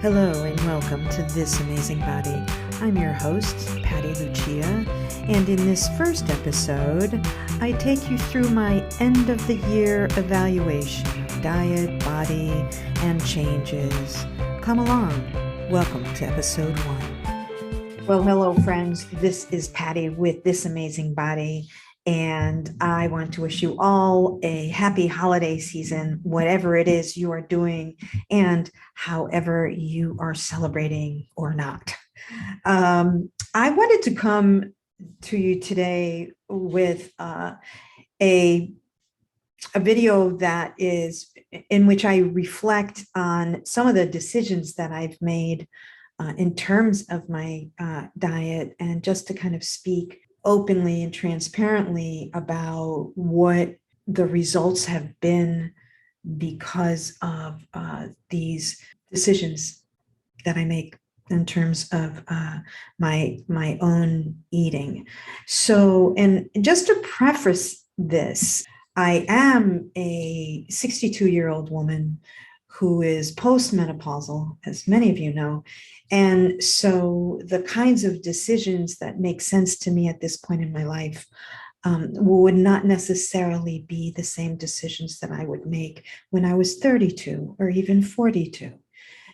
Hello and welcome to This Amazing Body. I'm your host, Patty Lucia, and in this first episode, I take you through my end of the year evaluation of diet, body, and changes. Come along. Welcome to episode 1. Well, hello friends. This is Patty with This Amazing Body. And I want to wish you all a happy holiday season, whatever it is you are doing and however you are celebrating or not. I wanted to come to you today with a video that is in which I reflect on some of the decisions that I've made in terms of my diet, and just to kind of speak openly and transparently about what the results have been because of these decisions that I make in terms of my own eating. So, and just to preface this, I am a 62-year-old woman who is postmenopausal, as many of you know. And so the kinds of decisions that make sense to me at this point in my life would not necessarily be the same decisions that I would make when I was 32 or even 42.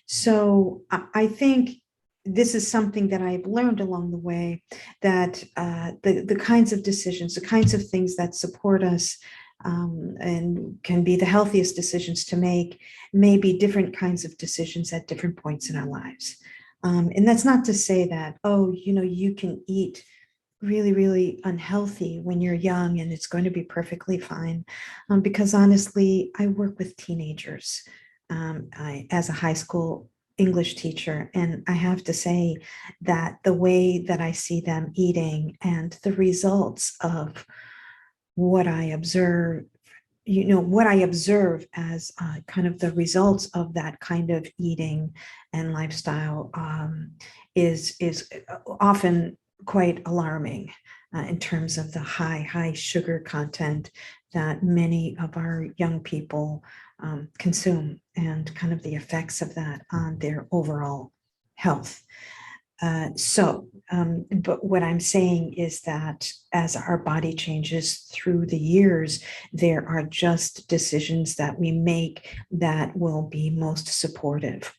So I think this is something that I've learned along the way, that the kinds of decisions, the kinds of things that support us and can be the healthiest decisions to make, may be different kinds of decisions at different points in our lives. And that's not to say that, you can eat really, really unhealthy when you're young and it's going to be perfectly fine. Because honestly, I work with teenagers as a high school English teacher. And I have to say that the way that I see them eating and the results of what I observe, what I observe as kind of the results of that kind of eating and lifestyle is often quite alarming in terms of the high sugar content that many of our young people consume, and kind of the effects of that on their overall health. But what I'm saying is that as our body changes through the years, there are just decisions that we make that will be most supportive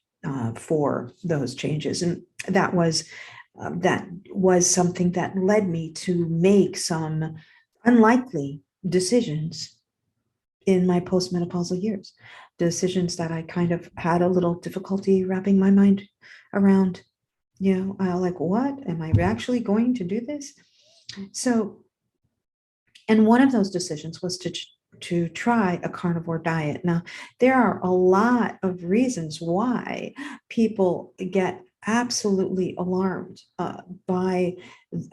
for those changes. And that was something that led me to make some unlikely decisions in my postmenopausal years, decisions that I kind of had a little difficulty wrapping my mind around. Like, what? Am I actually going to do this? So, and one of those decisions was to try a carnivore diet. Now, there are a lot of reasons why people get absolutely alarmed by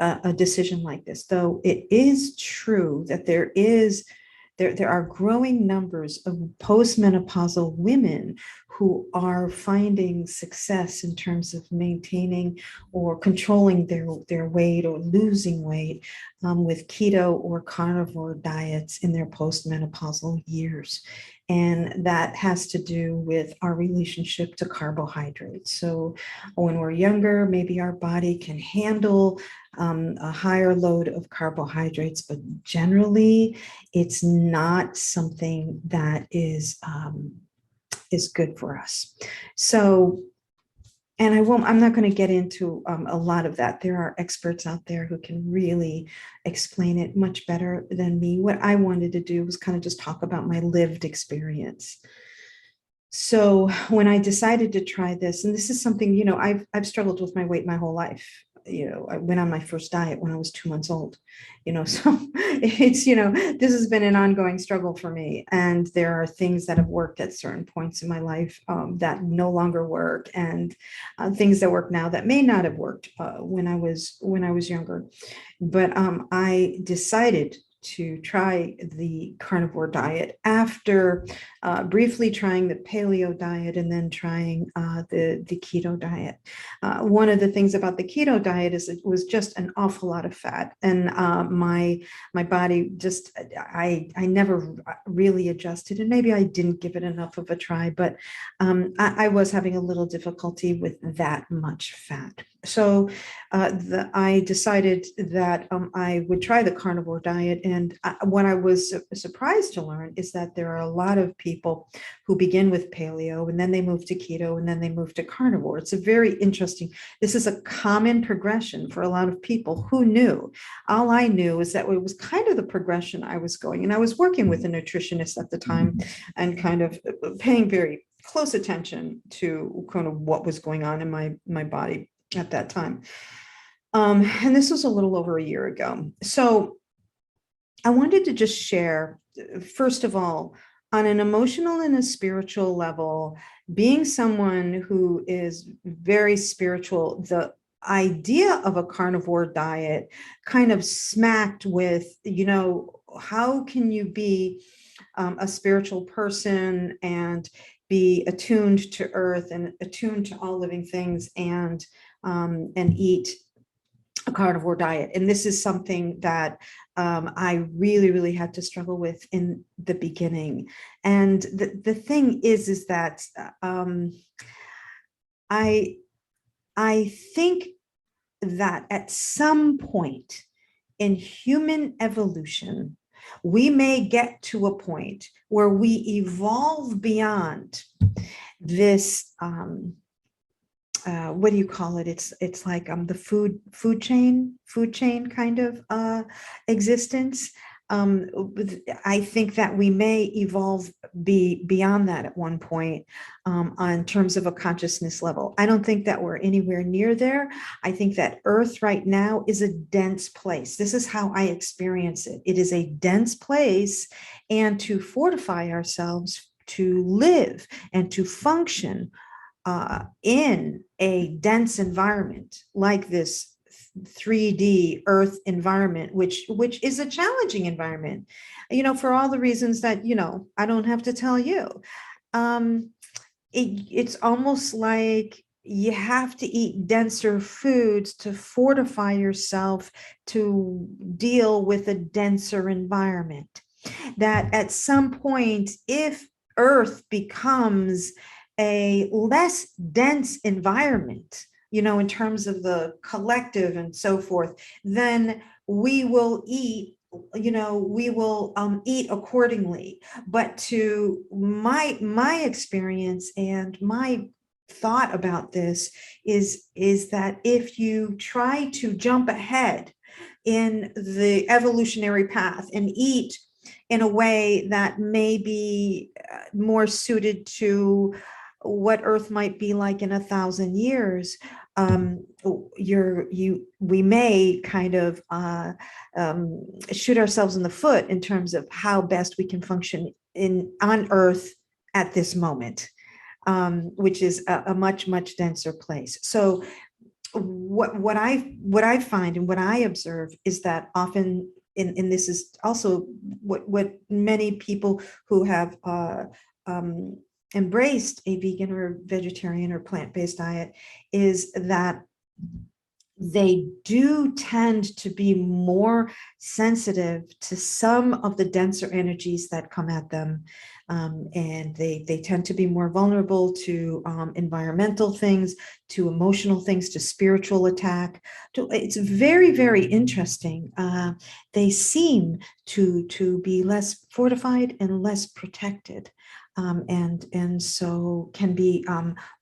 a decision like this, though it is true that there are growing numbers of postmenopausal women who are finding success in terms of maintaining or controlling their weight or losing weight with keto or carnivore diets in their postmenopausal years. And that has to do with our relationship to carbohydrates. So when we're younger, maybe our body can handle a higher load of carbohydrates, but generally it's not something that is good for us. So, and I'm not going to get into a lot of that. There are experts out there who can really explain it much better than me. What I wanted to do was kind of just talk about my lived experience. So when I decided to try this, and this is something, I've struggled with my weight my whole life. I went on my first diet when I was 2 months old, so it's, this has been an ongoing struggle for me. And there are things that have worked at certain points in my life that no longer work, and things that work now that may not have worked when I was younger. But I decided to try the carnivore diet after briefly trying the paleo diet and then trying the keto diet. One of the things about the keto diet is it was just an awful lot of fat, and my body just I never really adjusted, and maybe I didn't give it enough of a try, but I was having a little difficulty with that much fat. So I decided that I would try the carnivore diet. And what I was surprised to learn is that there are a lot of people who begin with paleo and then they move to keto and then they move to carnivore. It's a very interesting, this is a common progression for a lot of people. Who knew? All I knew is that it was kind of the progression I was going. And I was working with a nutritionist at the time and kind of paying very close attention to kind of what was going on in my body at that time. And this was a little over a year ago. So I wanted to just share, first of all, on an emotional and a spiritual level, being someone who is very spiritual, the idea of a carnivore diet kind of smacked with, how can you be a spiritual person and be attuned to earth and attuned to all living things and eat a carnivore diet. And this is something that I really, really had to struggle with in the beginning. And the thing is that I think that at some point in human evolution, we may get to a point where we evolve beyond this what do you call it? It's like the food chain kind of existence. I think that we may evolve beyond that at one point on terms of a consciousness level. I don't think that we're anywhere near there. I think that Earth right now is a dense place. This is how I experience it. It is a dense place, and to fortify ourselves to live and to function in a dense environment like this 3D Earth environment, which is a challenging environment, for all the reasons that, I don't have to tell you. It's almost like you have to eat denser foods to fortify yourself to deal with a denser environment. That at some point, if Earth becomes a less dense environment, in terms of the collective and so forth, then we will eat, eat accordingly. But to my experience and my thought about this is that if you try to jump ahead in the evolutionary path and eat in a way that may be more suited to what Earth might be like in 1,000 years, we may kind of shoot ourselves in the foot in terms of how best we can function on Earth at this moment, which is a much denser place. So what I find and what I observe is that often, and this is also what many people who have embraced a vegan or vegetarian or plant-based diet, is that they do tend to be more sensitive to some of the denser energies that come at them. And they tend to be more vulnerable to environmental things, to emotional things, to spiritual attack. It's very, very interesting. They seem to be less fortified and less protected. And so can be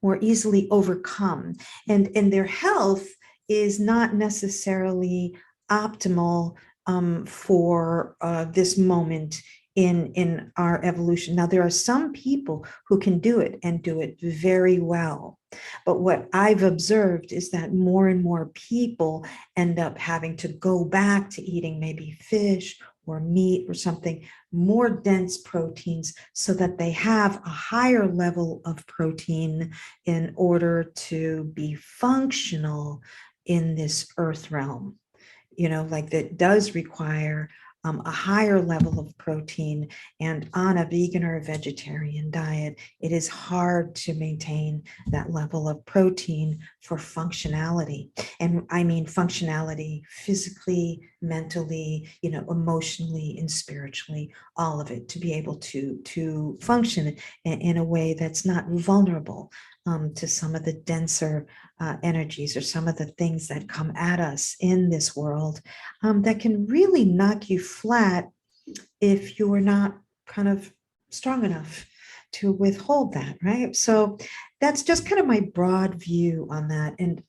more easily overcome. And their health is not necessarily optimal for this moment in our evolution. Now, there are some people who can do it and do it very well. But what I've observed is that more and more people end up having to go back to eating maybe fish or meat or something more dense proteins so that they have a higher level of protein in order to be functional in this earth realm, like that does require a higher level of protein and on a vegan or a vegetarian diet, it is hard to maintain that level of protein for functionality. And I mean functionality physically, mentally, emotionally and spiritually, all of it, to be able to function in a way that's not vulnerable to some of the denser energies or some of the things that come at us in this world that can really knock you flat if you are not kind of strong enough to withhold that, right? So that's just kind of my broad view on that. And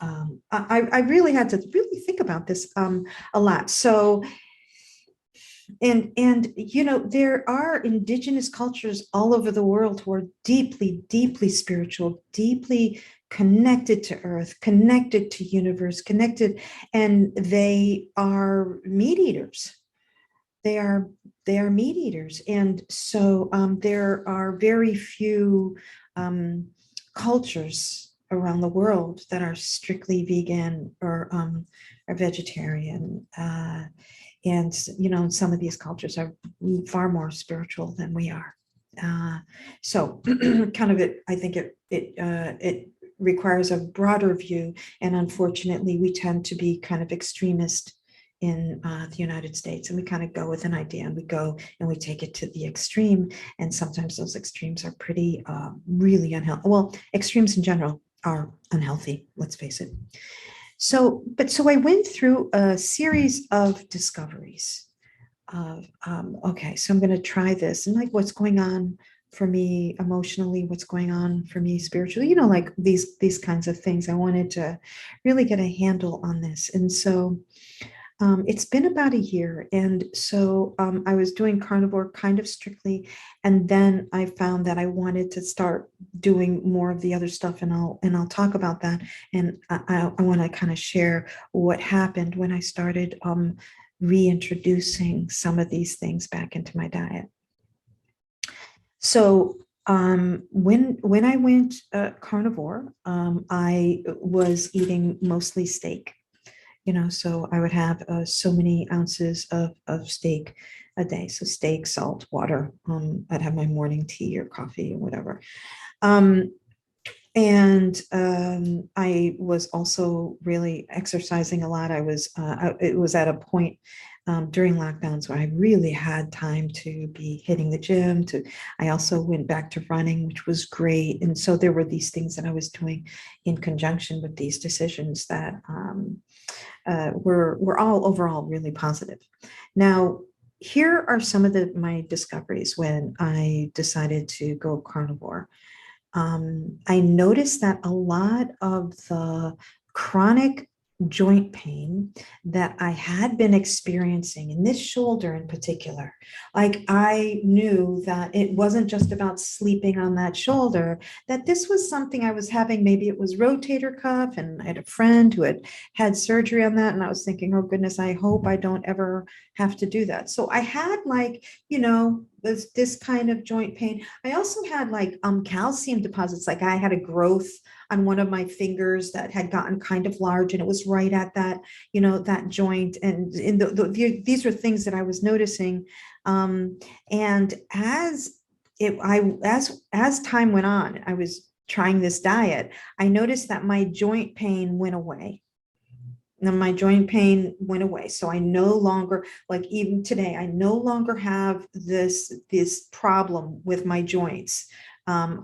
I really had to really think about this a lot. So and there are indigenous cultures all over the world who are deeply, deeply spiritual, deeply connected to earth, connected to universe, connected, and they are meat eaters. They are meat eaters. And so there are very few cultures around the world that are strictly vegan or vegetarian. And some of these cultures are far more spiritual than we are. So kind of I think it requires a broader view. And unfortunately, we tend to be kind of extremist in the United States, and we kind of go with an idea and we go and we take it to the extreme. And sometimes those extremes are pretty really unhealthy. Well, extremes in general are unhealthy, let's face it. So I went through a series of discoveries of, okay, so I'm going to try this, and like what's going on for me emotionally, what's going on for me spiritually, like these kinds of things. I wanted to really get a handle on this. And so it's been about a year. And so I was doing carnivore kind of strictly. And then I found that I wanted to start doing more of the other stuff. And I'll talk about that. And I want to kind of share what happened when I started reintroducing some of these things back into my diet. So when I went carnivore, I was eating mostly steak. So I would have so many ounces of steak a day. So steak, salt, water. I'd have my morning tea or coffee or whatever. And I was also really exercising a lot. It was at a point during lockdowns where I really had time to be hitting the gym. I also went back to running, which was great. And so there were these things that I was doing in conjunction with these decisions that were all overall really positive. Now, here are some of my discoveries when I decided to go carnivore. I noticed that a lot of the chronic joint pain that I had been experiencing in this shoulder in particular, like I knew that it wasn't just about sleeping on that shoulder, that this was something I was having. Maybe it was rotator cuff, and I had a friend who had surgery on that. And I was thinking, oh goodness, I hope I don't ever have to do that. So I had this kind of joint pain. I also had calcium deposits. Like I had a growth on one of my fingers that had gotten kind of large, and it was right at that, that joint. And these are things that I was noticing. And as time went on, I was trying this diet, I noticed that my joint pain went away. Now my joint pain went away. So I no longer, like even today, I no longer have this problem with my joints. In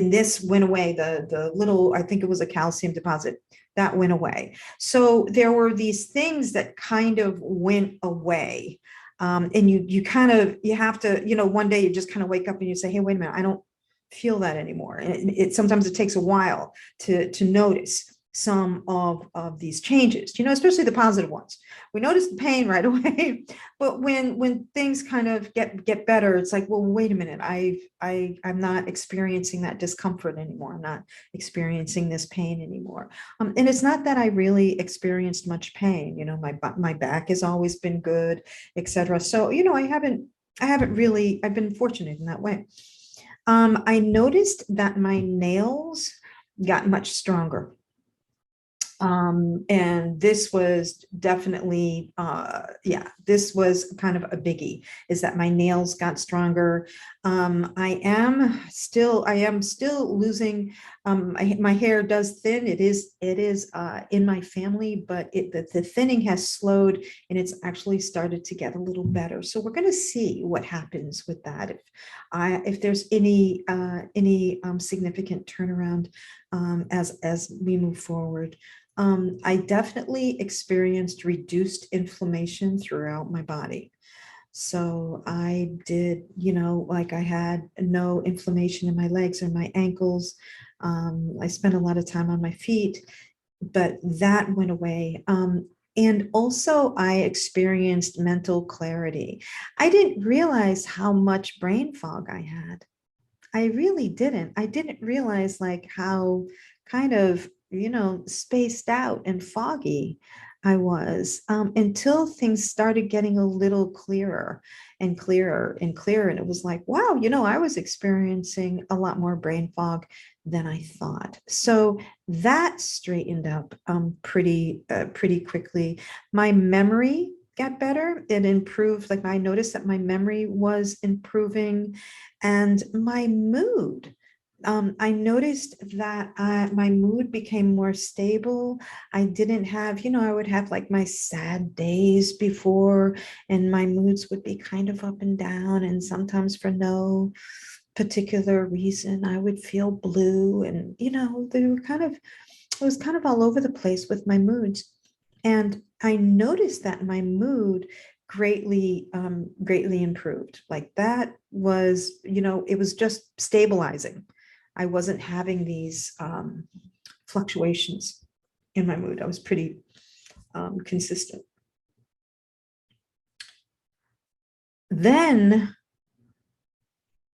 this went away, the little, I think it was a calcium deposit that went away. So there were these things that kind of went away. And you have to, one day you just kind of wake up and you say, hey, wait a minute, I don't feel that anymore. And sometimes it takes a while to notice some of these changes, especially the positive ones. We notice the pain right away, but when things kind of get better, it's like, well, wait a minute, I'm not experiencing that discomfort anymore. I'm not experiencing this pain anymore. And it's not that I really experienced much pain. My back has always been good, etc. So, I've been fortunate in that way. I noticed that my nails got much stronger. And this was definitely, yeah, this was kind of a biggie, is that my nails got stronger. I am still losing, my hair does thin. It is in my family, but the thinning has slowed and it's actually started to get a little better. So we're going to see what happens with that. If there's any significant turnaround, as we move forward. I definitely experienced reduced inflammation throughout my body. So I did, like I had no inflammation in my legs or my ankles. I spent a lot of time on my feet, but that went away. And also, I experienced mental clarity. I didn't realize how much brain fog I had. I really didn't. I didn't realize like how kind of, spaced out and foggy I was, until things started getting a little clearer and clearer and clearer. And it was like, wow, I was experiencing a lot more brain fog than I thought. So that straightened up pretty quickly. My memory got better. It improved. Like I noticed that my memory was improving and my mood. I noticed that my mood became more stable. I didn't have, I would have like my sad days before, and my moods would be kind of up and down. And sometimes for no particular reason, I would feel blue. And, they were it was kind of all over the place with my moods. And I noticed that my mood greatly improved. Like that was, it was just stabilizing. I wasn't having these fluctuations in my mood. I was pretty consistent. Then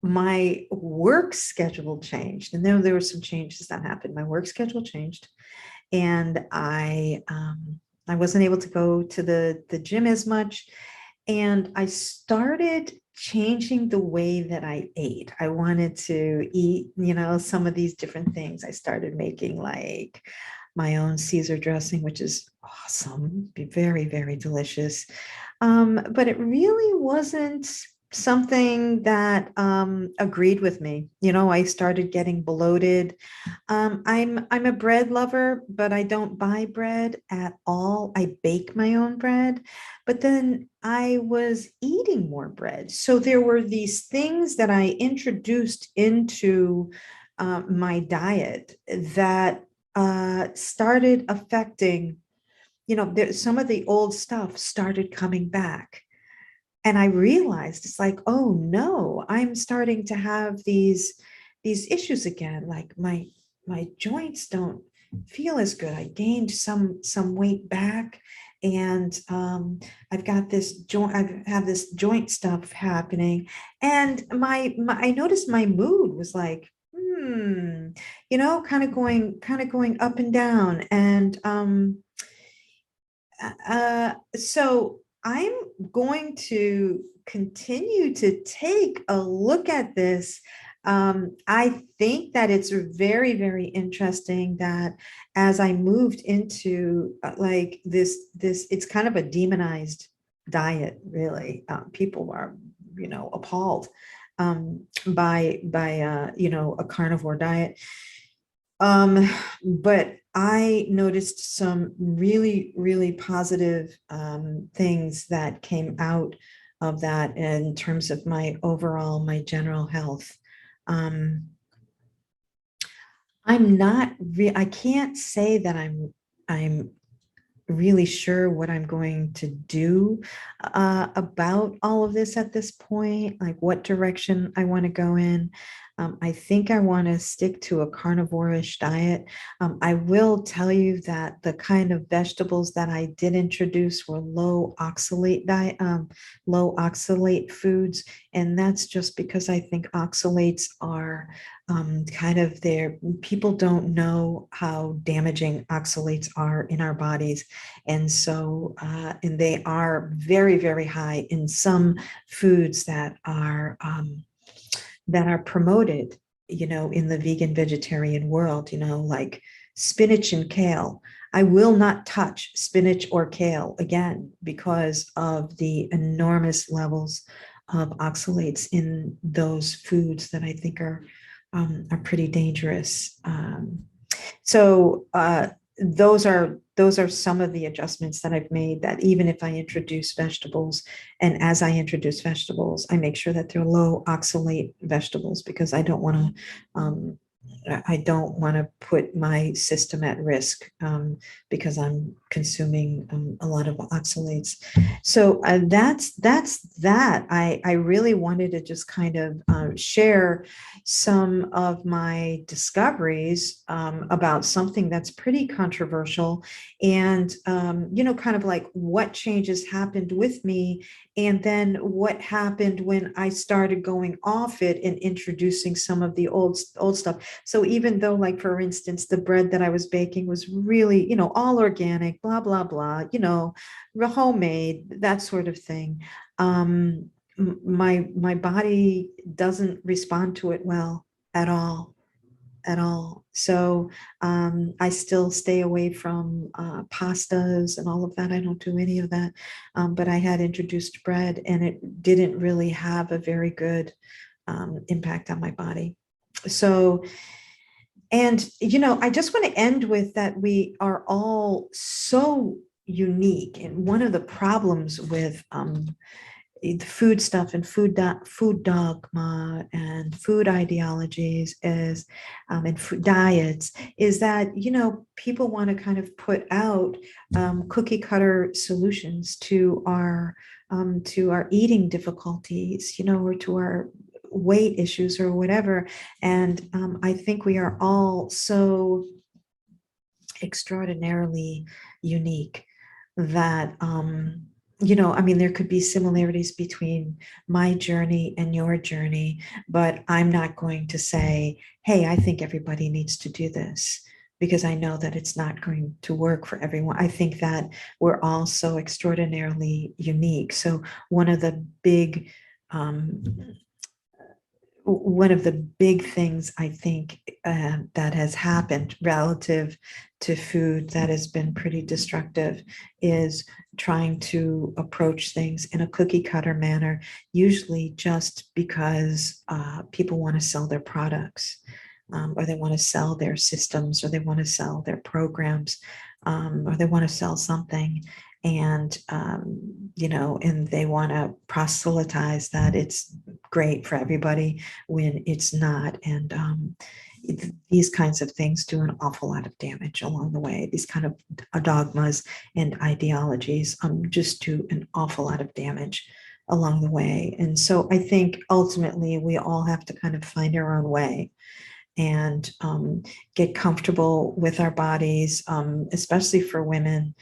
my work schedule changed, and then there were some changes that happened. My work schedule changed, and I wasn't able to go to the gym as much, and I started changing the way that I ate. I wanted to eat, some of these different things. I started making like my own Caesar dressing, which is awesome, be very, very delicious. But it really wasn't something that agreed with me. I started getting bloated. I'm a bread lover, but I don't buy bread at all. I bake my own bread, but then I was eating more bread. So there were these things that I introduced into my diet that started affecting, some of the old stuff started coming back. And I realized it's like, oh no, I'm starting to have these issues again. Like my joints don't feel as good. I gained some weight back, and I've got this joint. I have this joint stuff happening, and I noticed my mood was like, kind of going up and down, and so I'm going to continue to take a look at this. I think that it's very, very interesting that as I moved into like this, it's kind of a demonized diet, really. People are, appalled by a carnivore diet. But I noticed some really, really positive things that came out of that in terms of my general health. I can't say that I'm really sure what I'm going to do about all of this at this point, like what direction I want to go in. I think I want to stick to a carnivore-ish diet. I will tell you that the kind of vegetables that I did introduce were low oxalate diet, low oxalate foods, and that's just because I think oxalates are kind of there. People don't know how damaging oxalates are in our bodies, and so and they are very, very high in some foods that are promoted in the vegan vegetarian world, like spinach and kale. I will not touch spinach or kale again because of the enormous levels of oxalates in those foods that I think are pretty dangerous. So those are some of the adjustments that I've made, that even if I introduce vegetables, and as I introduce vegetables, I make sure that they're low oxalate vegetables, because I don't want to put my system at risk, because I'm consuming a lot of oxalates. So that's that. I really wanted to just kind of share some of my discoveries about something that's pretty controversial, and kind of like what changes happened with me, and then what happened when I started going off it and introducing some of the old stuff. So even though, like, for instance, the bread that I was baking was really, all organic, blah, blah, blah, homemade, that sort of thing. My body doesn't respond to it well at all, at all. So I still stay away from pastas and all of that. I don't do any of that. But I had introduced bread, and it didn't really have a very good impact on my body. So, and, I just want to end with that we are all so unique. And one of the problems with the food stuff and food dogma and food ideologies is, and food diets, is that, people want to kind of put out cookie cutter solutions to our eating difficulties, or to our weight issues or whatever. And I think we are all so extraordinarily unique that there could be similarities between my journey and your journey, but I'm not going to say, hey, I think everybody needs to do this, because I know that it's not going to work for everyone. I think that we're all so extraordinarily unique. So one of the big things I think that has happened relative to food that has been pretty destructive is trying to approach things in a cookie cutter manner, usually just because people want to sell their products, or they want to sell their systems, or they want to sell their programs, or they want to sell something. And, and they want to proselytize that it's great for everybody when it's not. And these kinds of things do an awful lot of damage along the way. These kind of dogmas and ideologies just do an awful lot of damage along the way. And so I think ultimately we all have to kind of find our own way and get comfortable with our bodies, especially for women.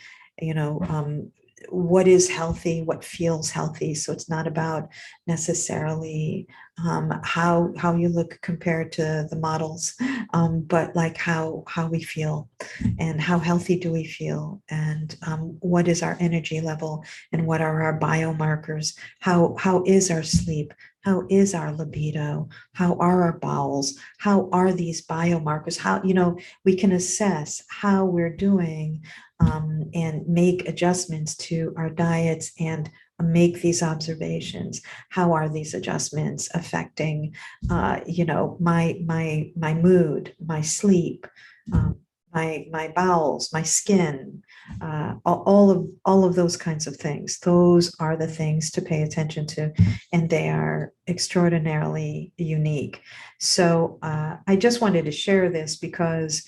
What is healthy, what feels healthy. So it's not about necessarily how you look compared to the models, but like how we feel, and how healthy do we feel, and what is our energy level, and what are our biomarkers, how is our sleep, how is our libido, how are our bowels, how are these biomarkers, how we can assess how we're doing, and make adjustments to our diets and make these observations. How are these adjustments affecting, my mood, my sleep, my bowels, my skin, all of those kinds of things. Those are the things to pay attention to, and they are extraordinarily unique. So I just wanted to share this because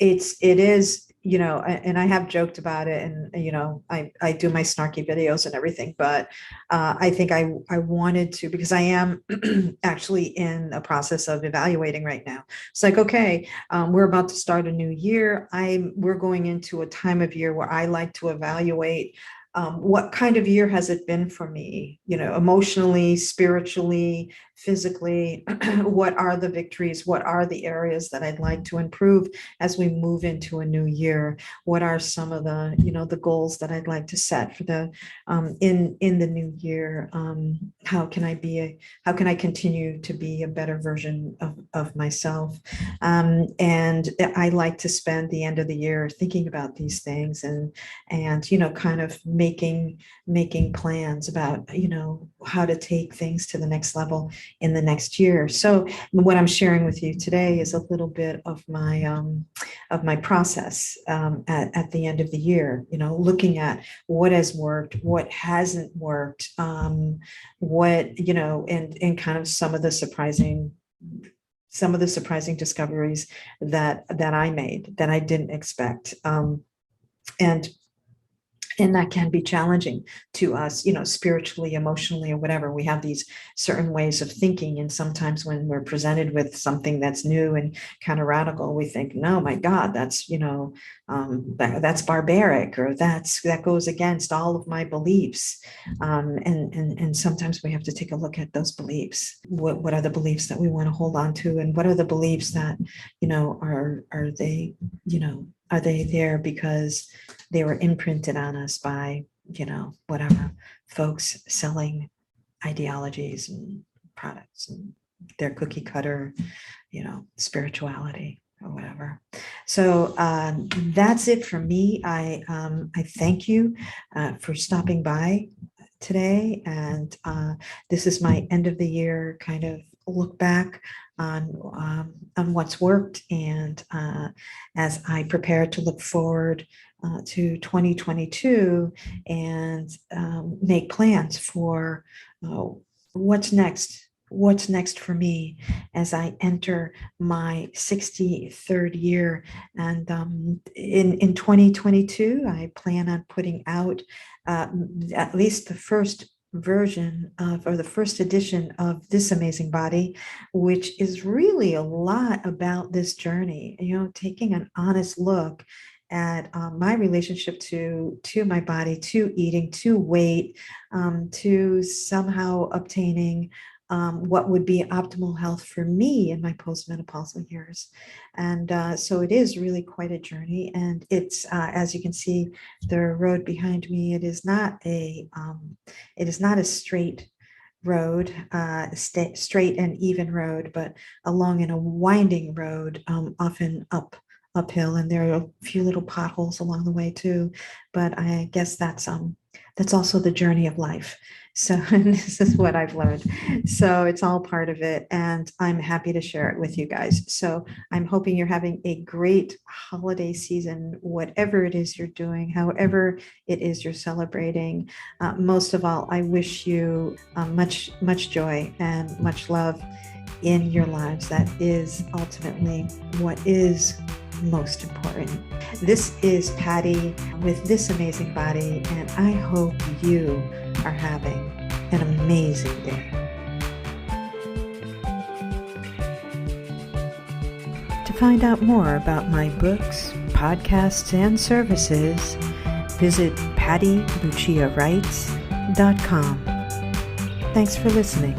it is, and I have joked about it, and I do my snarky videos and everything, but I think I wanted to, because I am actually in a process of evaluating right now. It's like, okay, we're about to start a new year. We're going into a time of year where I like to evaluate what kind of year has it been for me, emotionally, spiritually, physically? What are the victories? What are the areas that I'd like to improve as we move into a new year? What are some of the, the goals that I'd like to set for the in the new year? How can I continue to be a better version of myself? And I like to spend the end of the year thinking about these things and kind of making plans about how to take things to the next level in the next year. So what I'm sharing with you today is a little bit of my process at the end of the year, looking at what has worked, what hasn't worked, what, and kind of some of the surprising discoveries that I made that I didn't expect. And that can be challenging to us, spiritually, emotionally, or whatever. We have these certain ways of thinking. And sometimes when we're presented with something that's new and kind of radical, we think, no, my God, that's, that's barbaric, or that goes against all of my beliefs. And sometimes we have to take a look at those beliefs. What are the beliefs that we want to hold on to? And what are the beliefs that, are they there because they were imprinted on us by, whatever folks selling ideologies and products and their cookie cutter, spirituality or whatever. So that's it for me. I thank you for stopping by today. And this is my end of the year kind of look back on what's worked, and as I prepare to look forward to 2022 and make plans for what's next for me as I enter my 63rd year. And in 2022, I plan on putting out at least the first version of, or the first edition of This Amazing Body, which is really a lot about this journey, taking an honest look at my relationship to my body, to eating, to weight, to somehow obtaining what would be optimal health for me in my postmenopausal years. And so it is really quite a journey. And it's, as you can see, the road behind me, it is not a straight road, straight and even road, but along in a winding road, often uphill. And there are a few little potholes along the way too. But I guess that's also the journey of life. So this is what I've learned. So it's all part of it. And I'm happy to share it with you guys. So I'm hoping you're having a great holiday season, whatever it is you're doing, however it is you're celebrating. Most of all, I wish you much, much joy and much love in your lives. That is ultimately what is most important. This is Patty with This Amazing Body, and I hope you are having an amazing day. To find out more about my books, podcasts, and services, visit PattyLuciaWrites.com. Thanks for listening.